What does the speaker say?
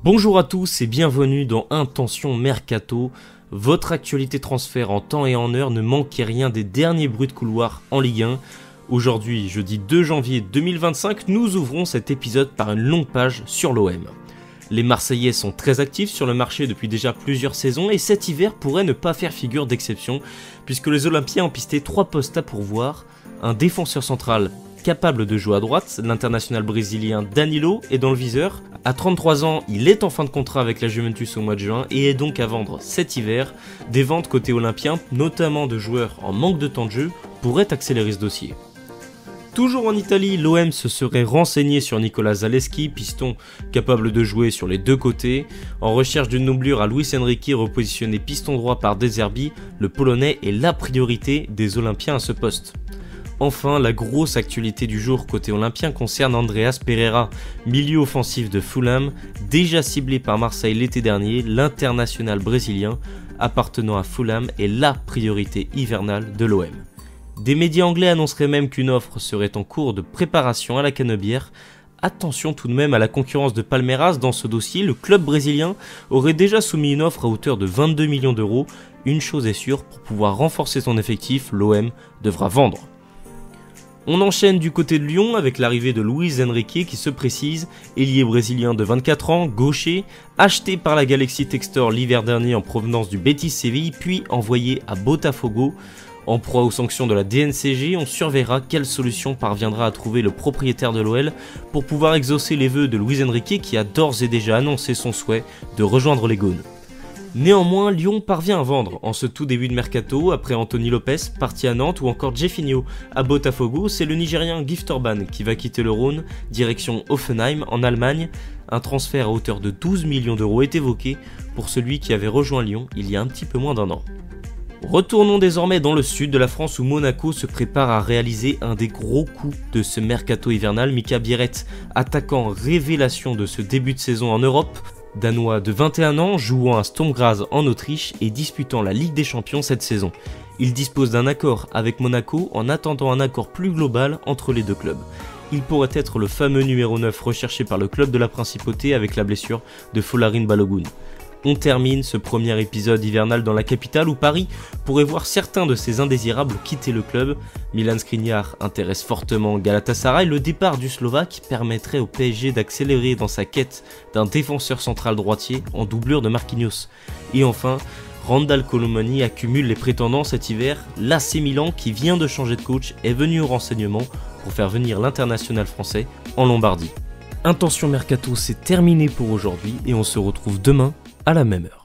Bonjour à tous et bienvenue dans Intention Mercato, votre actualité transfert en temps et en heure. Ne manquez rien des derniers bruits de couloir en Ligue 1. Aujourd'hui, jeudi 2 janvier 2025, nous ouvrons cet épisode par une longue page sur l'OM. Les Marseillais sont très actifs sur le marché depuis déjà plusieurs saisons et cet hiver pourrait ne pas faire figure d'exception puisque les Olympiens ont pisté 3 postes à pourvoir, un défenseur central capable de jouer à droite, l'international brésilien Danilo est dans le viseur. À 33 ans, il est en fin de contrat avec la Juventus au mois de juin et est donc à vendre cet hiver. Des ventes côté olympien, notamment de joueurs en manque de temps de jeu, pourraient accélérer ce dossier. Toujours en Italie, l'OM se serait renseigné sur Nicolas Zalewski, piston capable de jouer sur les deux côtés. En recherche d'une doublure à Luis Enrique, repositionné piston droit par De Zerbi, le Polonais est la priorité des Olympiens à ce poste. Enfin, la grosse actualité du jour côté olympien concerne Andreas Pereira, milieu offensif de Fulham, déjà ciblé par Marseille l'été dernier. L'international brésilien appartenant à Fulham est la priorité hivernale de l'OM. Des médias anglais annonceraient même qu'une offre serait en cours de préparation à la Canebière. Attention tout de même à la concurrence de Palmeiras dans ce dossier, le club brésilien aurait déjà soumis une offre à hauteur de 22 millions d'euros. Une chose est sûre, pour pouvoir renforcer son effectif, l'OM devra vendre. On enchaîne du côté de Lyon avec l'arrivée de Luis Enrique qui se précise, ailier brésilien de 24 ans, gaucher, acheté par la Galaxy Textor l'hiver dernier en provenance du Betis Séville, puis envoyé à Botafogo. En proie aux sanctions de la DNCG, on surveillera quelle solution parviendra à trouver le propriétaire de l'OL pour pouvoir exaucer les vœux de Luis Enrique qui a d'ores et déjà annoncé son souhait de rejoindre les Gaunes. Néanmoins, Lyon parvient à vendre en ce tout début de mercato, après Anthony Lopez, parti à Nantes, ou encore Jefinho à Botafogo. C'est le Nigérian Gift Orban qui va quitter le Rhône, direction Hoffenheim en Allemagne. Un transfert à hauteur de 12 millions d'euros est évoqué pour celui qui avait rejoint Lyon il y a un petit peu moins d'un an. Retournons désormais dans le sud de la France où Monaco se prépare à réaliser un des gros coups de ce mercato hivernal. Mika Bieret, attaquant révélation de ce début de saison en Europe, Danois de 21 ans, jouant à Sturm Graz en Autriche et disputant la Ligue des Champions cette saison. Il dispose d'un accord avec Monaco en attendant un accord plus global entre les deux clubs. Il pourrait être le fameux numéro 9 recherché par le club de la Principauté avec la blessure de Folarin Balogun. On termine ce premier épisode hivernal dans la capitale où Paris pourrait voir certains de ses indésirables quitter le club. Milan Skriniar intéresse fortement Galatasaray. Le départ du Slovaque permettrait au PSG d'accélérer dans sa quête d'un défenseur central droitier en doublure de Marquinhos. Et enfin, Randal Colomani accumule les prétendants cet hiver. L'AC Milan, qui vient de changer de coach, est venu au renseignement pour faire venir l'international français en Lombardie. Intention Mercato, c'est terminé pour aujourd'hui et on se retrouve demain à la même heure.